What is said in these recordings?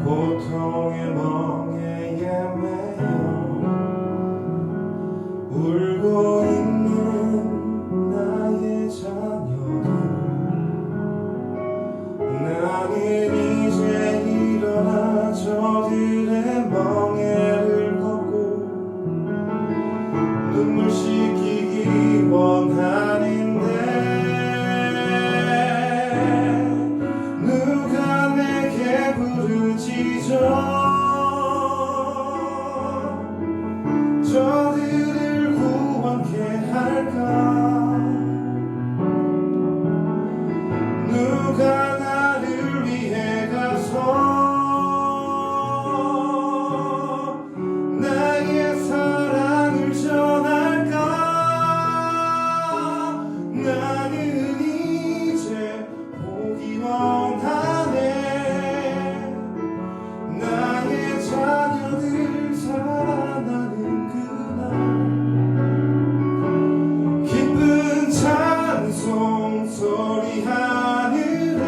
고통의 멍에 매여 울고 있는 나의 자녀들, 나는 이제 일어나 저들의 멍에를 걷고 눈물 씻기기 원하는데 누가 내게 부르짖어 저들을 구원케 할까? 누가 나를 위해 가서 나의 사랑을 전할까? 나는 이제 보기 원하네. 나의 자녀들 살아나는 그날 기쁜 찬송 소리 하늘에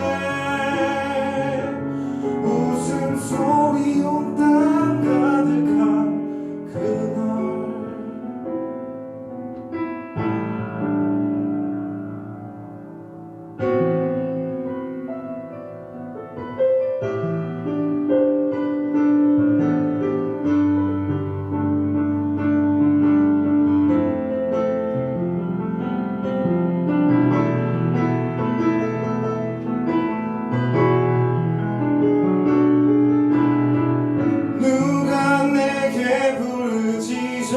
웃음소리 온 땅 가득한 그날 누가 내게 부르짖어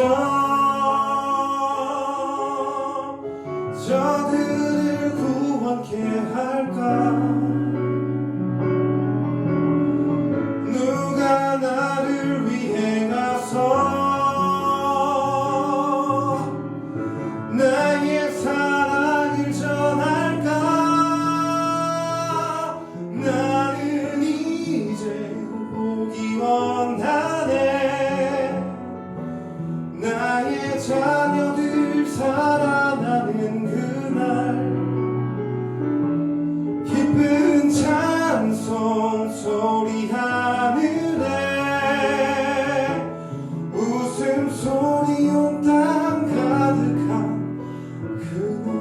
저들을 구원케 할까? 누가 나를 위해 가서 나의 사랑을 전할까? 나는 이제 보기 원하네. 나의 자녀들 살아나는 그날 기쁜 찬송 소리 하늘에 웃음소리 온 땅 가득한 그날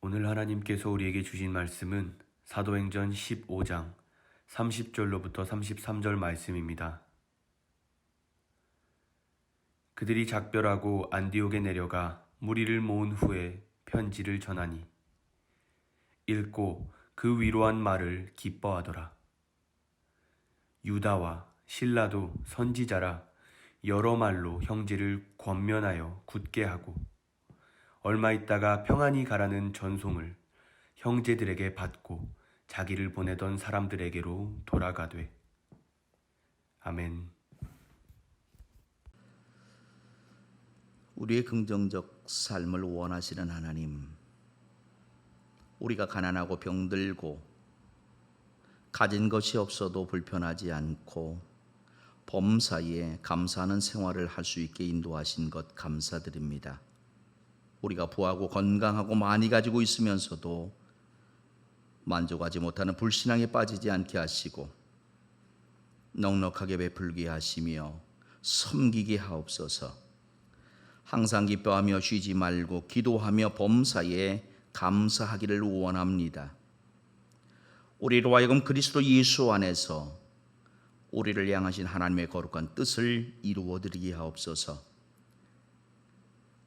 오늘 하나님께서 우리에게 주신 말씀은 사도행전 15장 30절로부터 33절 말씀입니다. 그들이 작별하고 안디옥에 내려가 무리를 모은 후에 편지를 전하니 읽고 그 위로한 말을 기뻐하더라. 유다와 실라도 선지자라 여러 말로 형제를 권면하여 굳게 하고 얼마 있다가 평안히 가라는 전송을 형제들에게 받고 자기를 보내던 사람들에게로 돌아가되. 아멘. 우리의 긍정적 삶을 원하시는 하나님, 우리가 가난하고 병들고 가진 것이 없어도 불편하지 않고 범사에 감사하는 생활을 할 수 있게 인도하신 것 감사드립니다. 우리가 부하고 건강하고 많이 가지고 있으면서도 만족하지 못하는 불신앙에 빠지지 않게 하시고 넉넉하게 베풀게 하시며 섬기게 하옵소서. 항상 기뻐하며 쉬지 말고 기도하며 범사에 감사하기를 원합니다. 우리로 하여금 그리스도 예수 안에서 우리를 향하신 하나님의 거룩한 뜻을 이루어드리게 하옵소서.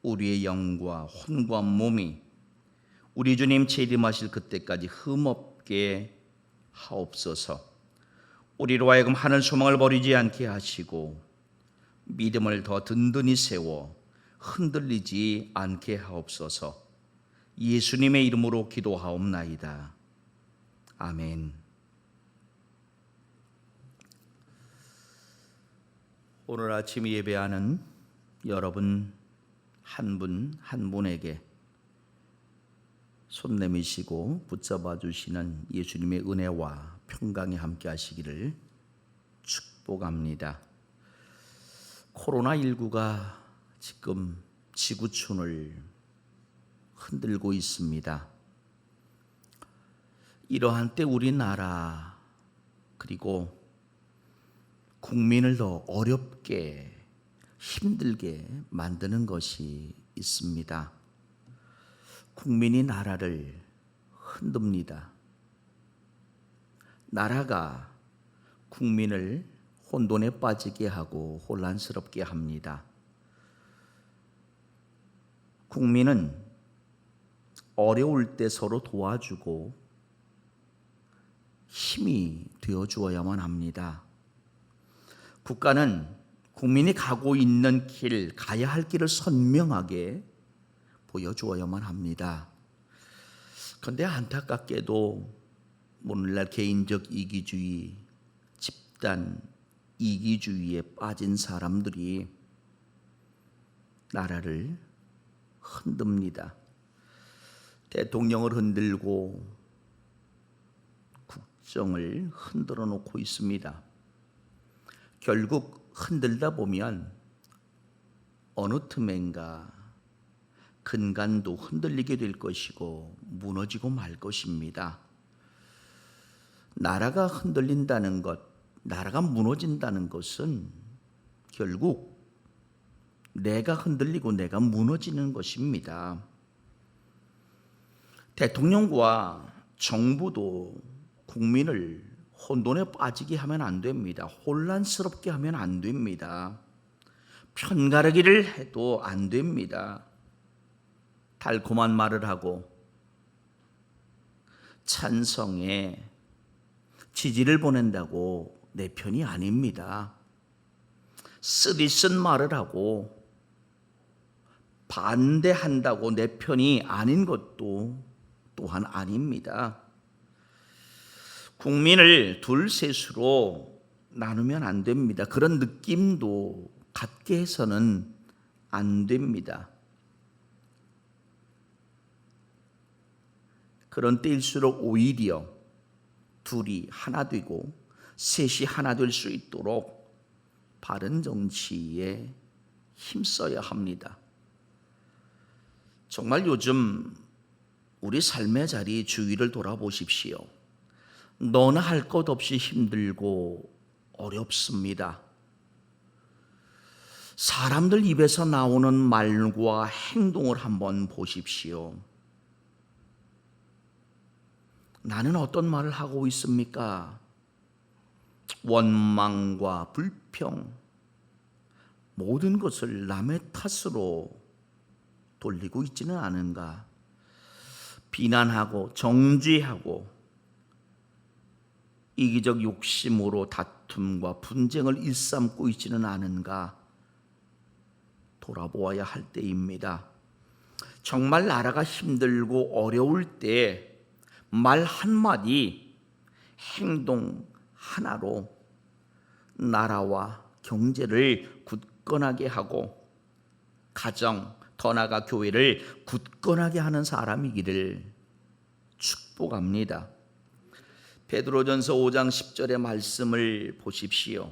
우리의 영과 혼과 몸이 우리 주님 재림하실 그때까지 흠없게 하옵소서. 우리로 하여금 하늘 소망을 버리지 않게 하시고 믿음을 더 든든히 세워 흔들리지 않게 하옵소서. 예수님의 이름으로 기도하옵나이다. 아멘. 오늘 아침 예배하는 여러분 한 분 한 분에게 손 내미시고 붙잡아 주시는 예수님의 은혜와 평강이 함께 하시기를 축복합니다. 코로나19가 지금 지구촌을 흔들고 있습니다. 이러한 때 우리나라 그리고 국민을 더 어렵게 힘들게 만드는 것이 있습니다. 국민이 나라를 흔듭니다. 나라가 국민을 혼돈에 빠지게 하고 혼란스럽게 합니다. 국민은 어려울 때 서로 도와주고 힘이 되어 주어야만 합니다. 국가는 국민이 가고 있는 길, 가야 할 길을 선명하게 보여주어야만 합니다. 그런데 안타깝게도 오늘날 개인적 이기주의, 집단 이기주의에 빠진 사람들이 나라를 흔듭니다. 대통령을 흔들고 국정을 흔들어 놓고 있습니다. 결국 흔들다 보면 어느 틈엔가 근간도 흔들리게 될 것이고 무너지고 말 것입니다. 나라가 흔들린다는 것, 나라가 무너진다는 것은 결국 내가 흔들리고 내가 무너지는 것입니다. 대통령과 정부도 국민을 혼돈에 빠지게 하면 안 됩니다. 혼란스럽게 하면 안 됩니다. 편가르기를 해도 안 됩니다. 달콤한 말을 하고 찬성에 지지를 보낸다고 내 편이 아닙니다. 쓰디쓴 말을 하고 반대한다고 내 편이 아닌 것도 또한 아닙니다. 국민을 둘셋으로 나누면 안 됩니다. 그런 느낌도 갖게 해서는 안 됩니다. 그런 때일수록 오히려 둘이 하나 되고 셋이 하나 될 수 있도록 바른 정치에 힘써야 합니다. 정말 요즘 우리 삶의 자리 주위를 돌아보십시오. 너나 할 것 없이 힘들고 어렵습니다. 사람들 입에서 나오는 말과 행동을 한번 보십시오. 나는 어떤 말을 하고 있습니까? 원망과 불평, 모든 것을 남의 탓으로 돌리고 있지는 않은가? 비난하고 정죄하고 이기적 욕심으로 다툼과 분쟁을 일삼고 있지는 않은가? 돌아보아야 할 때입니다. 정말 나라가 힘들고 어려울 때 말 한마디, 행동 하나로 나라와 경제를 굳건하게 하고 가정, 더 나아가 교회를 굳건하게 하는 사람이기를 축복합니다. 베드로전서 5장 10절의 말씀을 보십시오.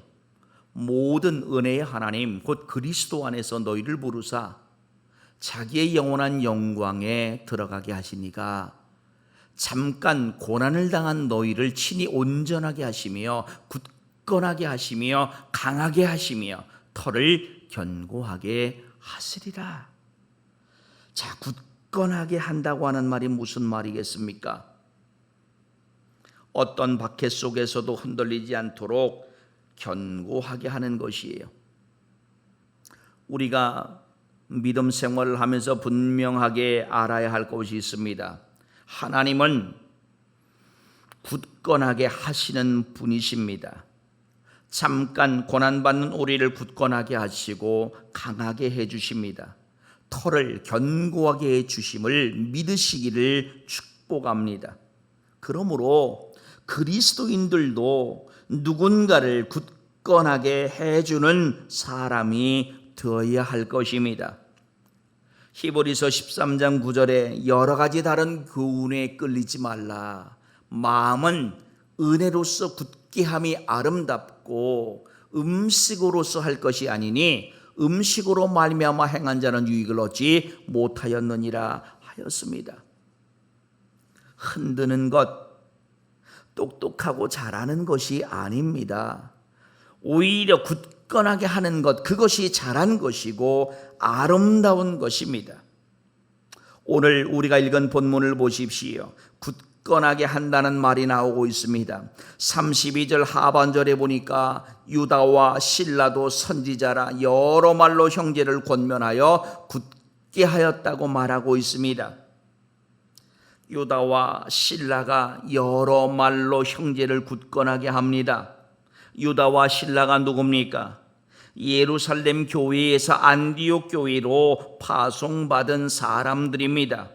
모든 은혜의 하나님 곧 그리스도 안에서 너희를 부르사 자기의 영원한 영광에 들어가게 하시니가 잠깐 고난을 당한 너희를 친히 온전하게 하시며 굳건하게 하시며 강하게 하시며 터를 견고하게 하시리라. 자, 굳건하게 한다고 하는 말이 무슨 말이겠습니까? 어떤 박해 속에서도 흔들리지 않도록 견고하게 하는 것이에요. 우리가 믿음 생활을 하면서 분명하게 알아야 할 것이 있습니다. 하나님은 굳건하게 하시는 분이십니다. 잠깐 고난받는 우리를 굳건하게 하시고 강하게 해주십니다. 터를 견고하게 해주심을 믿으시기를 축복합니다. 그러므로 그리스도인들도 누군가를 굳건하게 해주는 사람이 되어야 할 것입니다. 히브리서 13장 9절에 여러 가지 다른 교훈에 끌리지 말라. 마음은 은혜로서 굳게 함이 아름답고 음식으로서 할 것이 아니니 음식으로 말미암아 행한 자는 유익을 얻지 못하였느니라 하였습니다. 흔드는 것, 똑똑하고 잘하는 것이 아닙니다. 오히려 굳건하게 하는 것, 그것이 잘한 것이고 아름다운 것입니다. 오늘 우리가 읽은 본문을 보십시오. 굳건하게 한다는 말이 나오고 있습니다. 32절 하반절에 보니까 유다와 실라도 선지자라 여러 말로 형제를 권면하여 굳게 하였다고 말하고 있습니다. 유다와 실라가 여러 말로 형제를 굳건하게 합니다. 유다와 실라가 누굽니까? 예루살렘 교회에서 안디옥 교회로 파송받은 사람들입니다.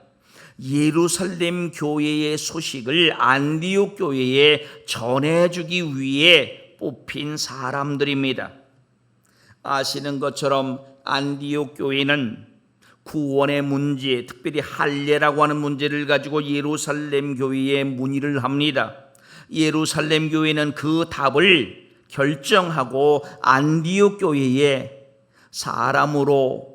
예루살렘 교회의 소식을 안디옥 교회에 전해주기 위해 뽑힌 사람들입니다. 아시는 것처럼 안디옥 교회는 구원의 문제, 특별히 할례라고 하는 문제를 가지고 예루살렘 교회에 문의를 합니다. 예루살렘 교회는 그 답을 결정하고 안디옥 교회에 사람으로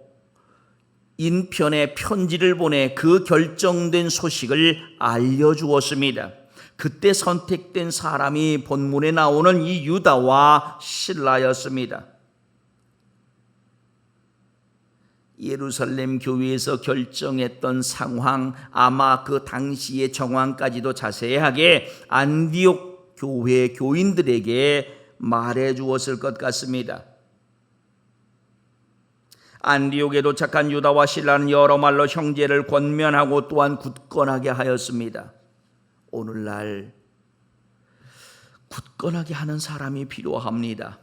인편의 편지를 보내 그 결정된 소식을 알려주었습니다. 그때 선택된 사람이 본문에 나오는 이 유다와 실라였습니다. 예루살렘 교회에서 결정했던 상황, 아마 그 당시의 정황까지도 자세하게 안디옥 교회 교인들에게 말해 주었을 것 같습니다. 안디옥에 도착한 유다와 실라는 여러 말로 형제를 권면하고 또한 굳건하게 하였습니다. 오늘날 굳건하게 하는 사람이 필요합니다.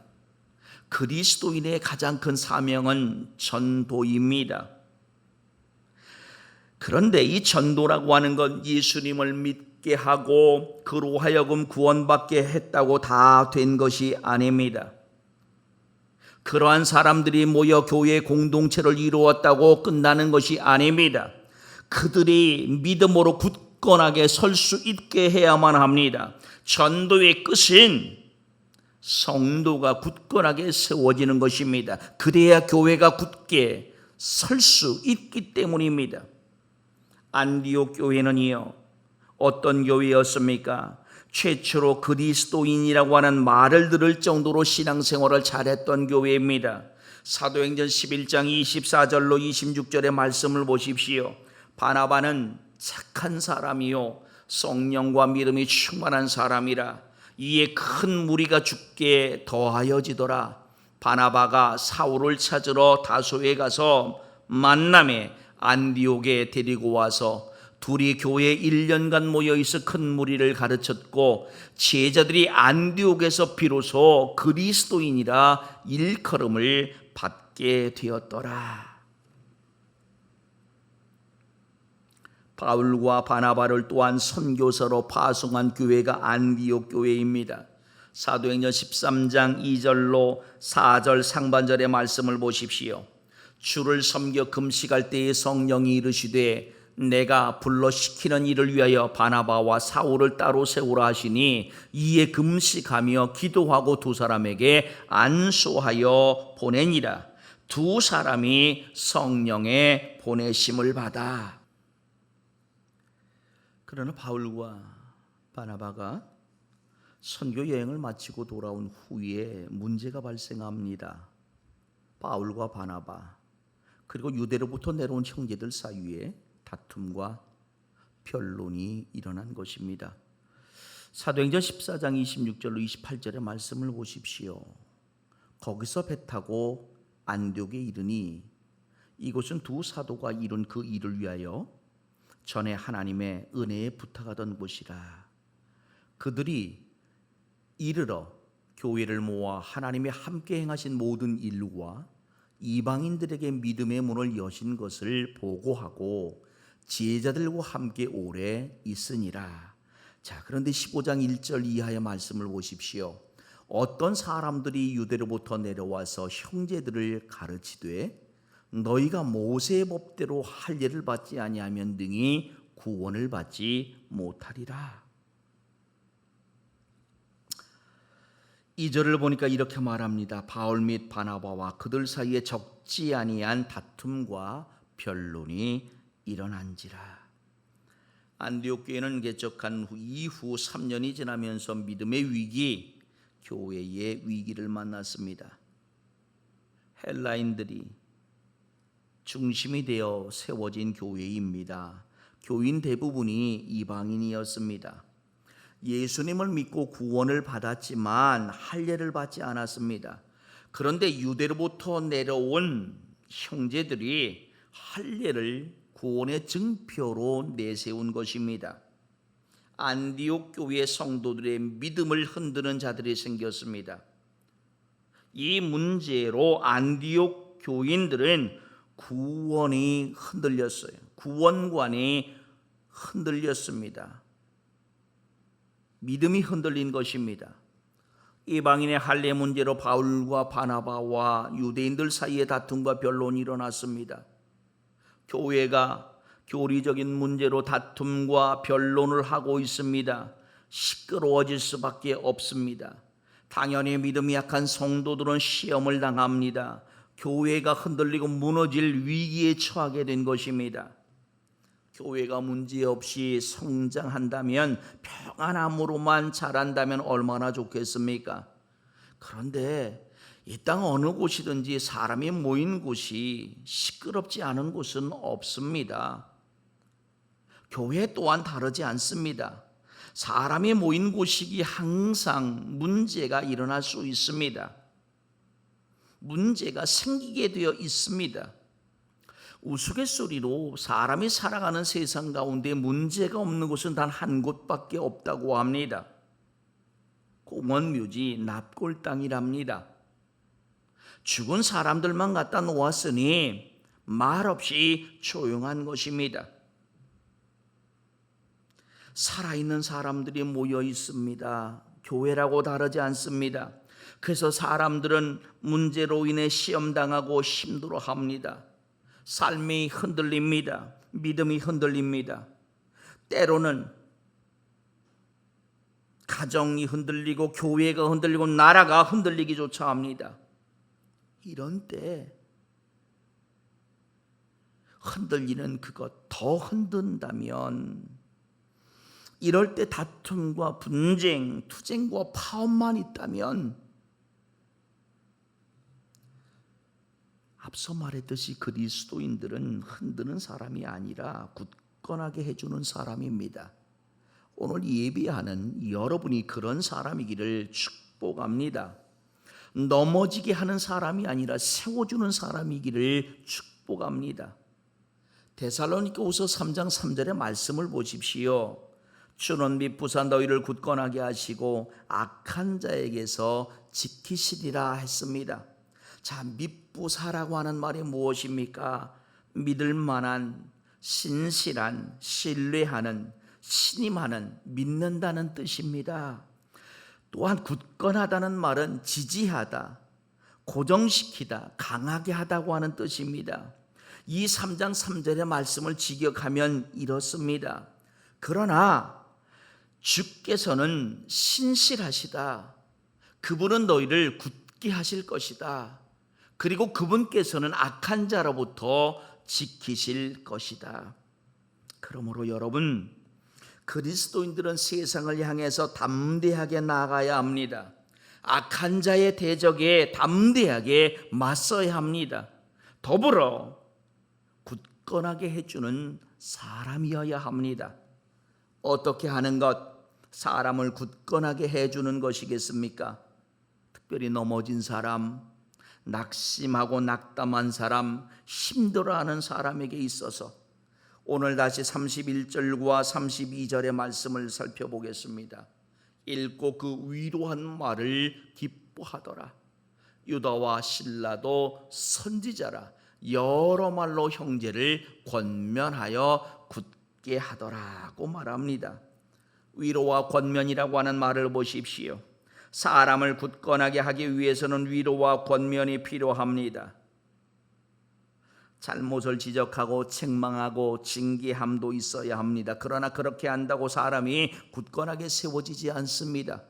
그리스도인의 가장 큰 사명은 전도입니다. 그런데 이 전도라고 하는 건 예수님을 믿게 하고 그로 하여금 구원받게 했다고 다 된 것이 아닙니다. 그러한 사람들이 모여 교회 공동체를 이루었다고 끝나는 것이 아닙니다. 그들이 믿음으로 굳건하게 설 수 있게 해야만 합니다. 전도의 끝은 성도가 굳건하게 세워지는 것입니다. 그래야 교회가 굳게 설 수 있기 때문입니다. 안디옥 교회는요, 어떤 교회였습니까? 최초로 그리스도인이라고 하는 말을 들을 정도로 신앙생활을 잘했던 교회입니다. 사도행전 11장 24절로 26절의 말씀을 보십시오. 바나바는 착한 사람이요 성령과 믿음이 충만한 사람이라 이에 큰 무리가 죽게 더하여지더라. 바나바가 사울을 찾으러 다소에 가서 만남에 안디옥에 데리고 와서 둘이 교회에 1년간 모여있어 큰 무리를 가르쳤고 제자들이 안디옥에서 비로소 그리스도인이라 일컬음을 받게 되었더라. 바울과 바나바를 또한 선교사로 파송한 교회가 안디옥 교회입니다. 사도행전 13장 2절로 4절 상반절의 말씀을 보십시오. 주를 섬겨 금식할 때에 성령이 이르시되 내가 불러 시키는 일을 위하여 바나바와 사울을 따로 세우라 하시니 이에 금식하며 기도하고 두 사람에게 안수하여 보내니라. 두 사람이 성령의 보내심을 받아. 그러나 바울과 바나바가 선교 여행을 마치고 돌아온 후에 문제가 발생합니다. 바울과 바나바 그리고 유대로부터 내려온 형제들 사이에 다툼과 변론이 일어난 것입니다. 사도행전 14장 26절로 28절의 말씀을 보십시오. 거기서 배 타고 안디옥에 이르니 이곳은 두 사도가 이룬 그 일을 위하여 전에 하나님의 은혜에 부탁하던 곳이라. 그들이 이르러 교회를 모아 하나님이 함께 행하신 모든 일과 이방인들에게 믿음의 문을 여신 것을 보고하고 제자들과 함께 오래 있으니라. 자, 그런데 15장 1절 이하의 말씀을 보십시오. 어떤 사람들이 유대로부터 내려와서 형제들을 가르치되 너희가 모세의 법대로 할례를 받지 아니하면 능히 구원을 받지 못하리라. 2절을 보니까 이렇게 말합니다. 바울 및 바나바와 그들 사이에 적지 아니한 다툼과 변론이 일어난지라. 안디옥 교회는 개척한 이후 3년이 지나면서 믿음의 위기, 교회의 위기를 만났습니다. 헬라인들이 중심이 되어 세워진 교회입니다. 교인 대부분이 이방인이었습니다. 예수님을 믿고 구원을 받았지만 할례를 받지 않았습니다. 그런데 유대로부터 내려온 형제들이 할례를 구원의 증표로 내세운 것입니다. 안디옥 교회 성도들의 믿음을 흔드는 자들이 생겼습니다. 이 문제로 안디옥 교인들은 구원이 흔들렸어요. 구원관이 흔들렸습니다. 믿음이 흔들린 것입니다. 이방인의 할례 문제로 바울과 바나바와 유대인들 사이에 다툼과 변론이 일어났습니다. 교회가 교리적인 문제로 다툼과 변론을 하고 있습니다. 시끄러워질 수밖에 없습니다. 당연히 믿음이 약한 성도들은 시험을 당합니다. 교회가 흔들리고 무너질 위기에 처하게 된 것입니다. 교회가 문제없이 성장한다면, 평안함으로만 자란다면 얼마나 좋겠습니까? 그런데 이 땅 어느 곳이든지 사람이 모인 곳이 시끄럽지 않은 곳은 없습니다. 교회 또한 다르지 않습니다. 사람이 모인 곳이기 항상 문제가 일어날 수 있습니다. 문제가 생기게 되어 있습니다. 우스갯소리로 사람이 살아가는 세상 가운데 문제가 없는 곳은 단 한 곳밖에 없다고 합니다. 공원묘지 납골당이랍니다. 죽은 사람들만 갖다 놓았으니 말없이 조용한 것입니다. 살아있는 사람들이 모여 있습니다. 교회라고 다르지 않습니다. 그래서 사람들은 문제로 인해 시험당하고 힘들어합니다. 삶이 흔들립니다. 믿음이 흔들립니다. 때로는 가정이 흔들리고 교회가 흔들리고 나라가 흔들리기조차 합니다. 이런 때 흔들리는 그것 더 흔든다면, 이럴 때 다툼과 분쟁, 투쟁과 파업만 있다면, 앞서 말했듯이 그리스도인들은 흔드는 사람이 아니라 굳건하게 해주는 사람입니다. 오늘 예배하는 여러분이 그런 사람이기를 축복합니다. 넘어지게 하는 사람이 아니라 세워주는 사람이기를 축복합니다. 데살로니가후서 3장 3절의 말씀을 보십시오. 주는 및 부산 너희를 굳건하게 하시고 악한 자에게서 지키시리라 했습니다. 자, 밉부사라고 하는 말이 무엇입니까? 믿을 만한, 신실한, 신뢰하는, 신임하는, 믿는다는 뜻입니다. 또한 굳건하다는 말은 지지하다, 고정시키다, 강하게 하다고 하는 뜻입니다. 이 3장 3절의 말씀을 직역하면 이렇습니다. 그러나 주께서는 신실하시다. 그분은 너희를 굳게 하실 것이다. 그리고 그분께서는 악한 자로부터 지키실 것이다. 그러므로 여러분, 그리스도인들은 세상을 향해서 담대하게 나아가야 합니다. 악한 자의 대적에 담대하게 맞서야 합니다. 더불어 굳건하게 해주는 사람이어야 합니다. 어떻게 하는 것, 사람을 굳건하게 해주는 것이겠습니까? 특별히 넘어진 사람, 낙심하고 낙담한 사람, 힘들어하는 사람에게 있어서 오늘 다시 31절과 32절의 말씀을 살펴보겠습니다. 읽고 그 위로한 말을 기뻐하더라. 유다와 실라도 선지자라. 여러 말로 형제를 권면하여 굳게 하더라고 말합니다. 위로와 권면이라고 하는 말을 보십시오. 사람을 굳건하게 하기 위해서는 위로와 권면이 필요합니다. 잘못을 지적하고 책망하고 징계함도 있어야 합니다. 그러나 그렇게 한다고 사람이 굳건하게 세워지지 않습니다.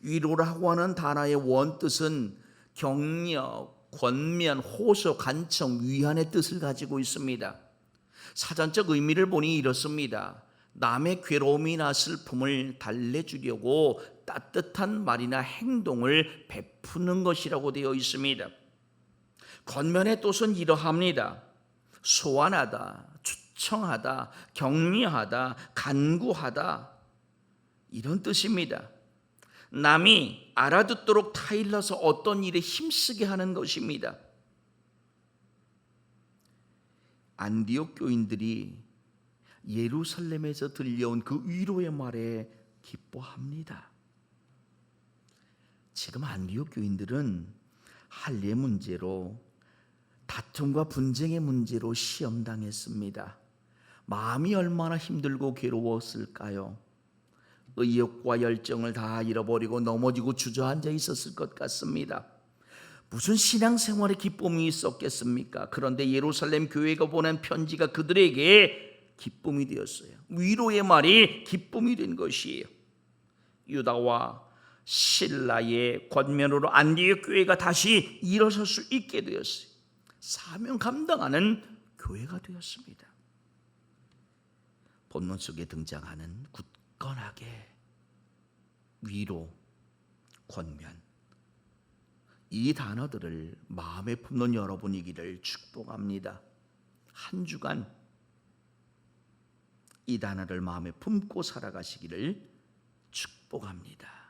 위로라고 하는 단어의 원뜻은 격려, 권면, 호소, 간청, 위안의 뜻을 가지고 있습니다. 사전적 의미를 보니 이렇습니다. 남의 괴로움이나 슬픔을 달래주려고 따뜻한 말이나 행동을 베푸는 것이라고 되어 있습니다. 권면의 뜻은 이러합니다. 소환하다, 초청하다, 격려하다, 간구하다, 이런 뜻입니다. 남이 알아듣도록 타일러서 어떤 일에 힘쓰게 하는 것입니다. 안디옥 교인들이 예루살렘에서 들려온 그 위로의 말에 기뻐합니다. 지금 안디옥 교인들은 할례 문제로, 다툼과 분쟁의 문제로 시험당했습니다. 마음이 얼마나 힘들고 괴로웠을까요? 의욕과 열정을 다 잃어버리고 넘어지고 주저앉아 있었을 것 같습니다. 무슨 신앙생활에 기쁨이 있었겠습니까? 그런데 예루살렘 교회가 보낸 편지가 그들에게 기쁨이 되었어요. 위로의 말이 기쁨이 된 것이에요. 유다와 실라의 권면으로 안디옥 교회가 다시 일어설 수 있게 되었어요. 사명 감당하는 교회가 되었습니다. 본문 속에 등장하는 굳건하게, 위로, 권면, 이 단어들을 마음에 품는 여러분이기를 축복합니다. 한 주간 이 단어를 마음에 품고 살아가시기를 축복합니다.